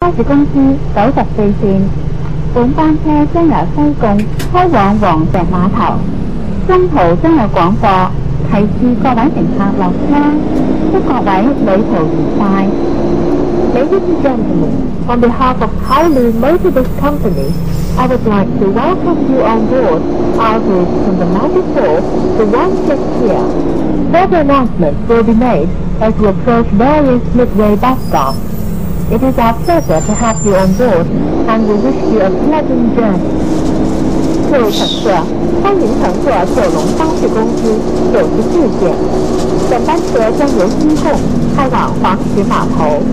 巴士公司94線，本班車將由西貢開往黃石碼頭，中途將有廣播提示各位乘客落車，祝各位旅途愉快。Ladies and gentlemen, on behalf of Kowloon Motorbus Company, I would like to welcome you on board our route from the 94 to 16 here. Further announcements will be made as we approach various midway bus stops. It is our pleasure to have you on board, and we wish you a pleasant journey. 各位乘客，欢迎乘坐九龙巴士公司94线。本班车将由西贡开往黄石码头，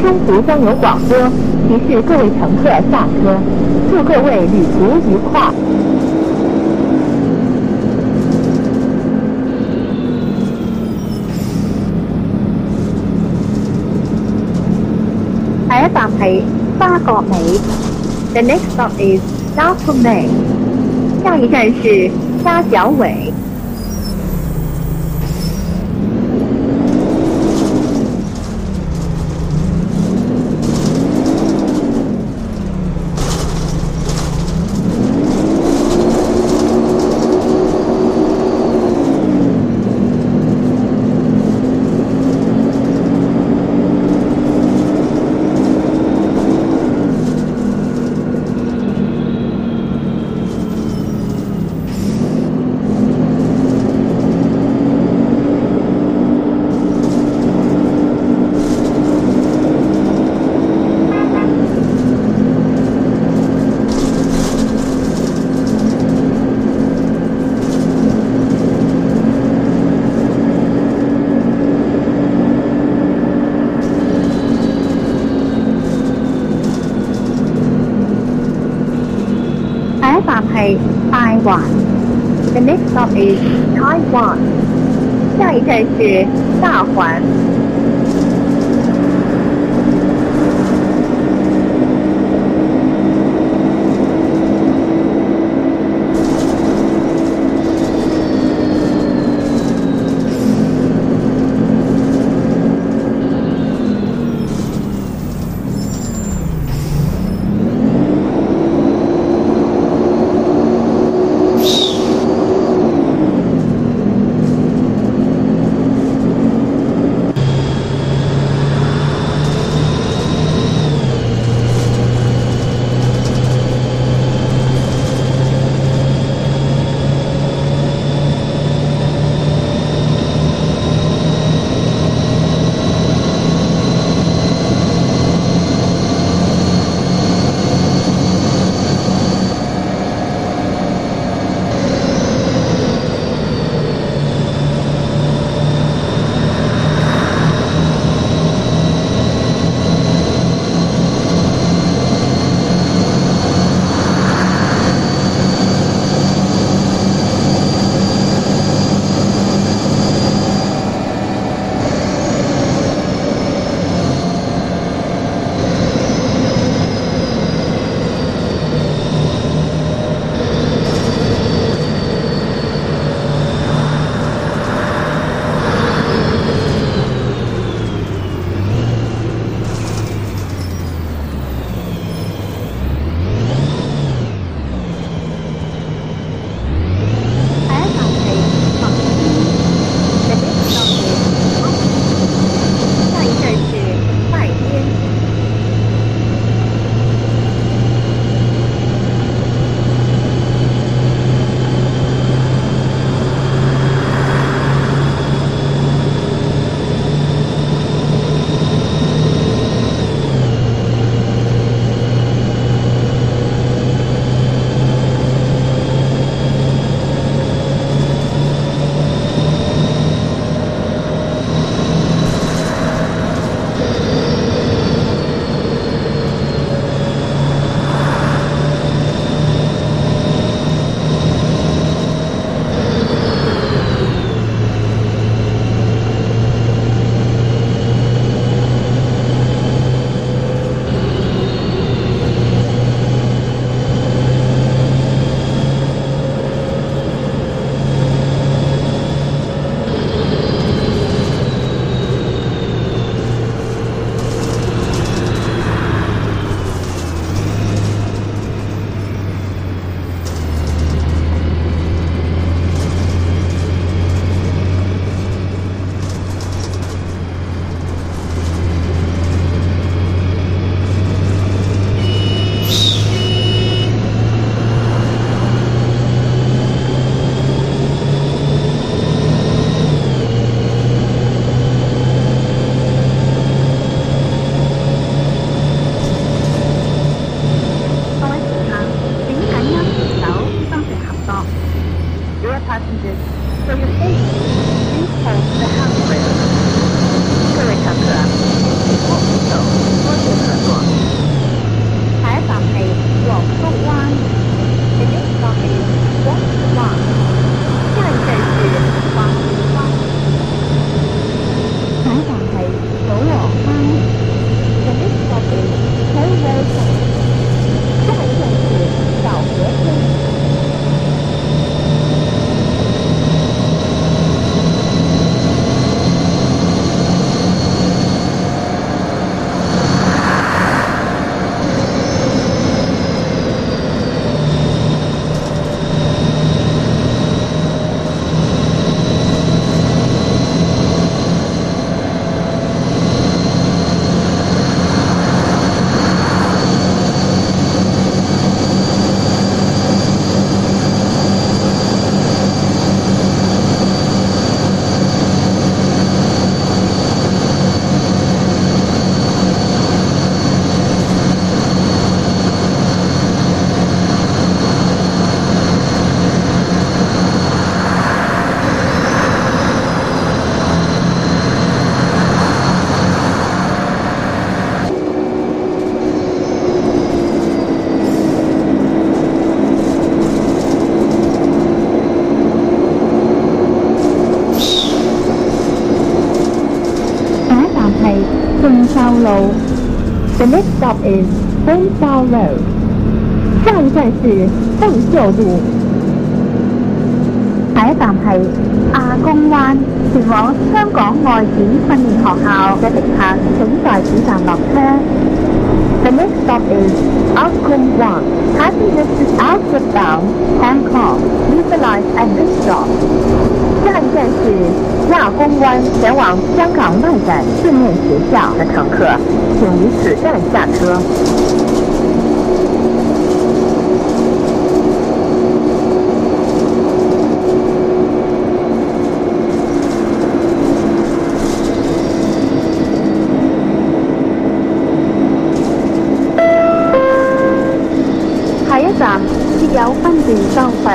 中途将有广播提示各位乘客下车。祝各位旅途愉快。下一站係沙角尾 ，The next stop is South May， 下一站是沙角尾。下一站係大環 ，The next stop is Taiwan， 下一站是大環。Road. The next stop is Fengshao Road. 下一站是凤秀路。下一站係亞公灣，前往香港外展訓練學校嘅乘客請在此站落車。The next stop is Ao Kung Wan. Passengers to outbound Hong Kong, utilize at this stop. 下一站是亚公湾，前往香港外展训练学校的乘客，请于此站下车。下一站設有分段收費。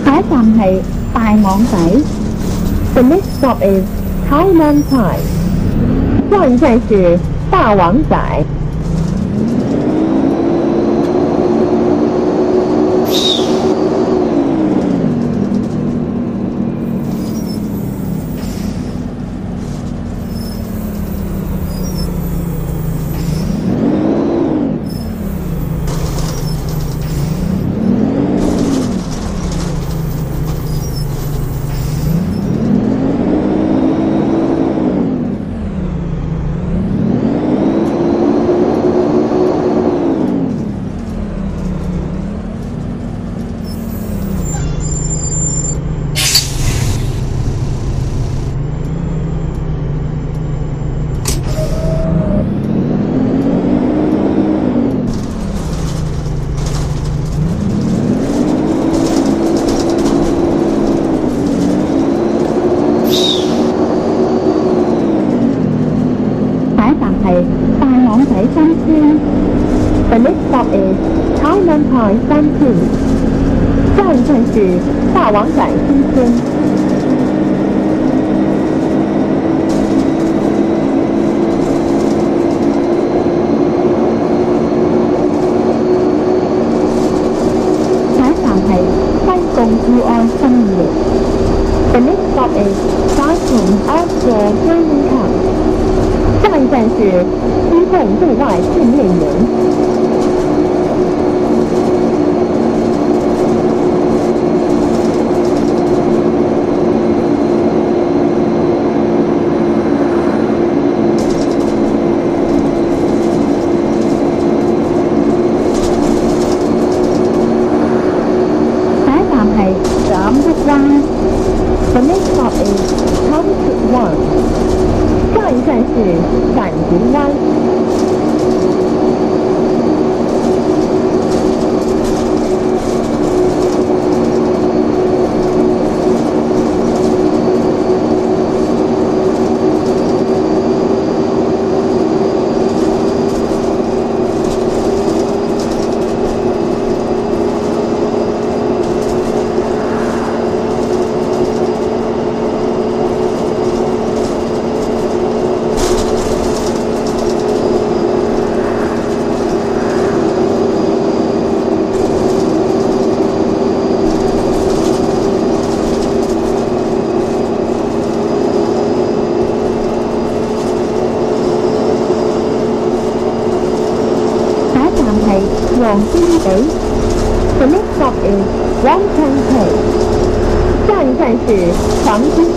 下一站係大網仔。The next stop is Tainan Tai. 下一站是大王仔。The next stop is Tainan Tai 三郡。下一站是大王仔新村。下一站係西貢富安新園。The next stop is Cyclone Outdoor Training Camp. 下一站是西贡户外训练营。下一站係斬竹灣。The next stop is Township One. 下一站是斩竹湾。黃尖地。The next stop is Wangchang Cave. 下一站是黄金地。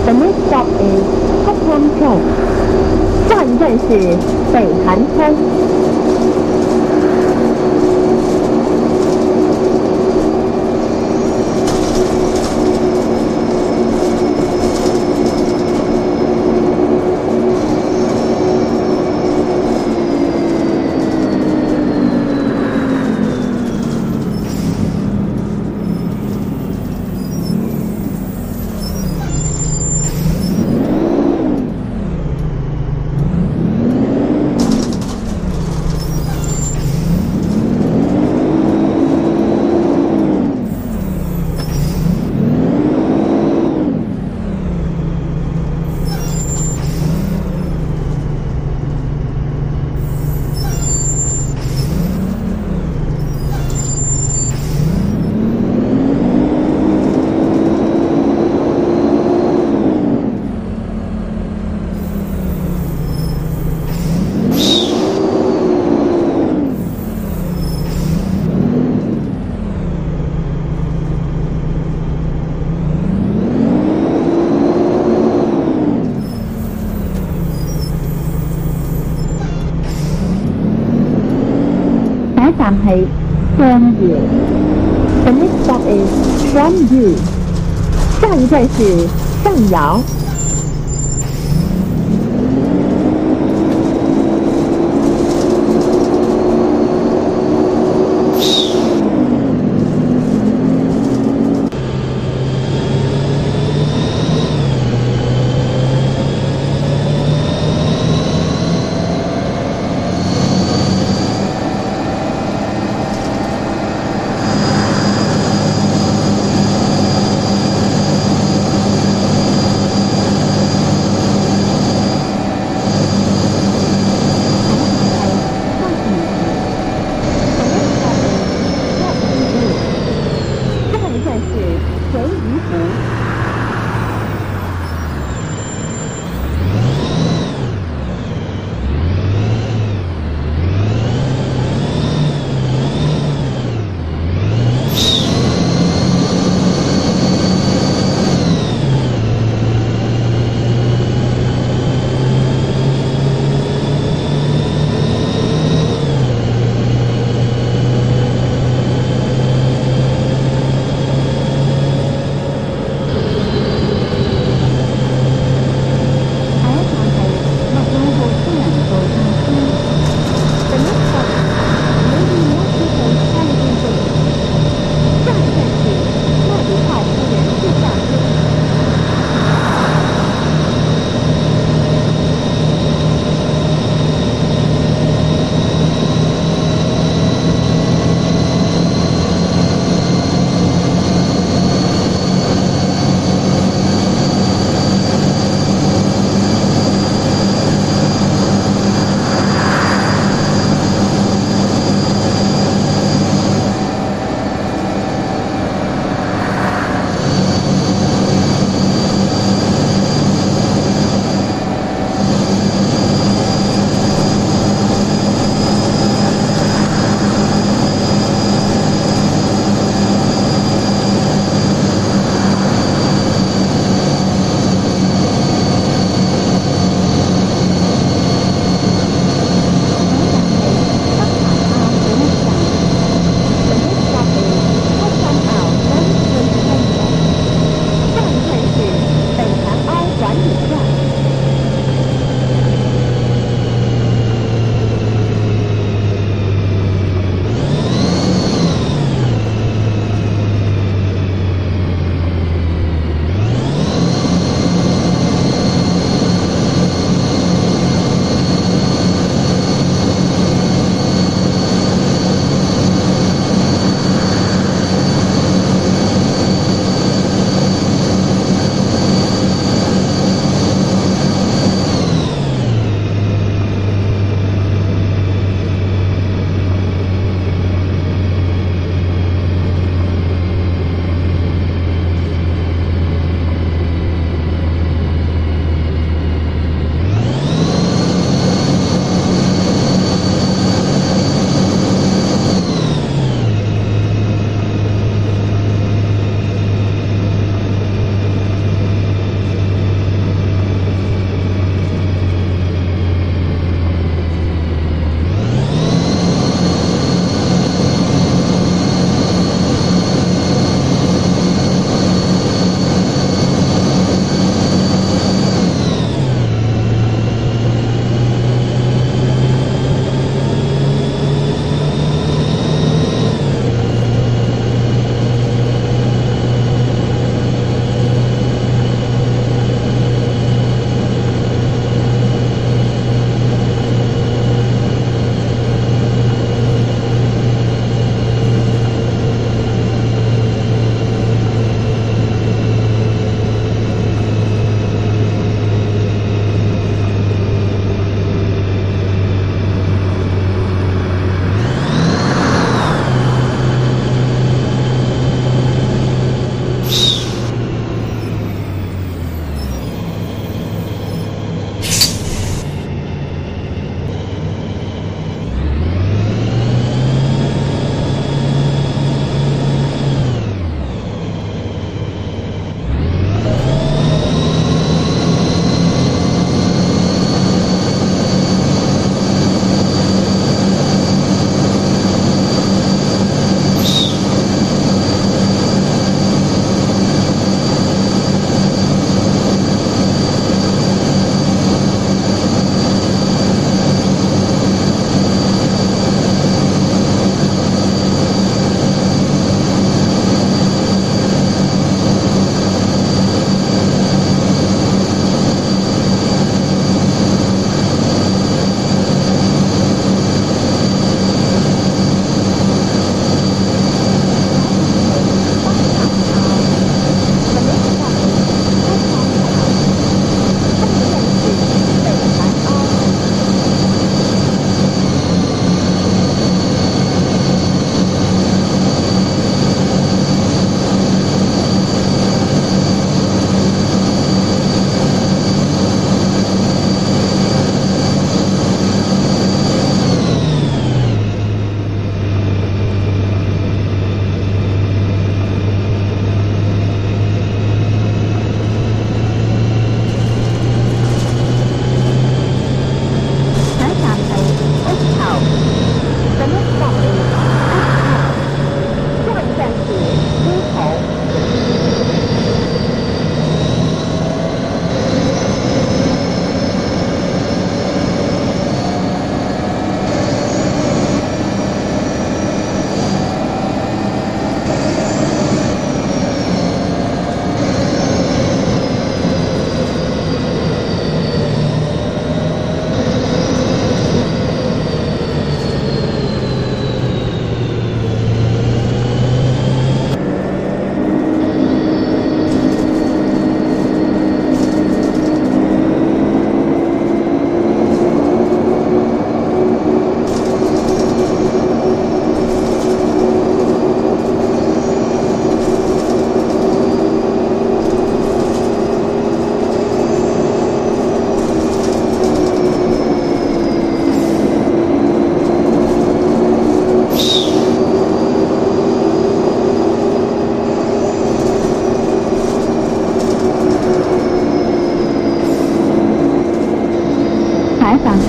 The next stop is Hoplam 下一站是北韩村。川越。The next stop is Shanyu. 下一站是上饶。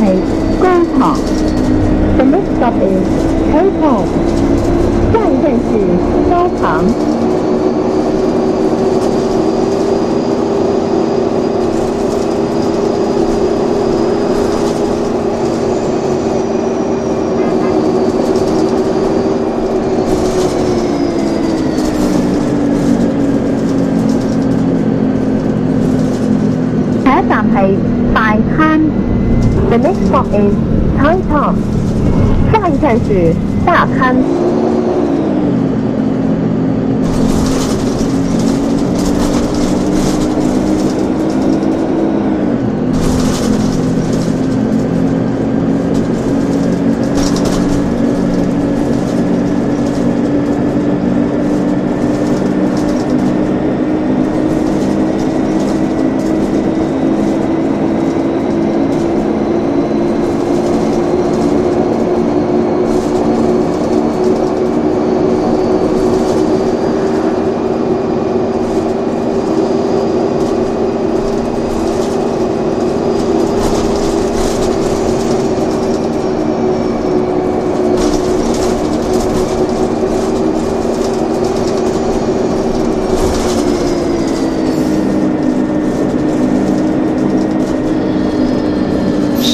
係高堂。The next stop is Hotel. 下一站是高堂。下一站係大灘。The next stop is Tai Town. 下一站是大灘。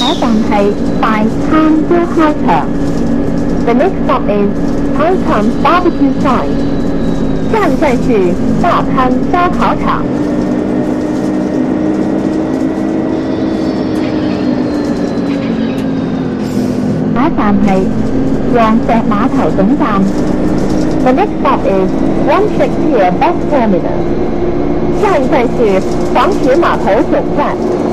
下一站係大灘燒烤場。The next stop is Tai Town Barbecue Site. 下一站是大灘燒烤場。下一站係黃石碼頭總站。The next stop is One Shakespeare Bus Terminal. 下一站是黃石碼頭總站。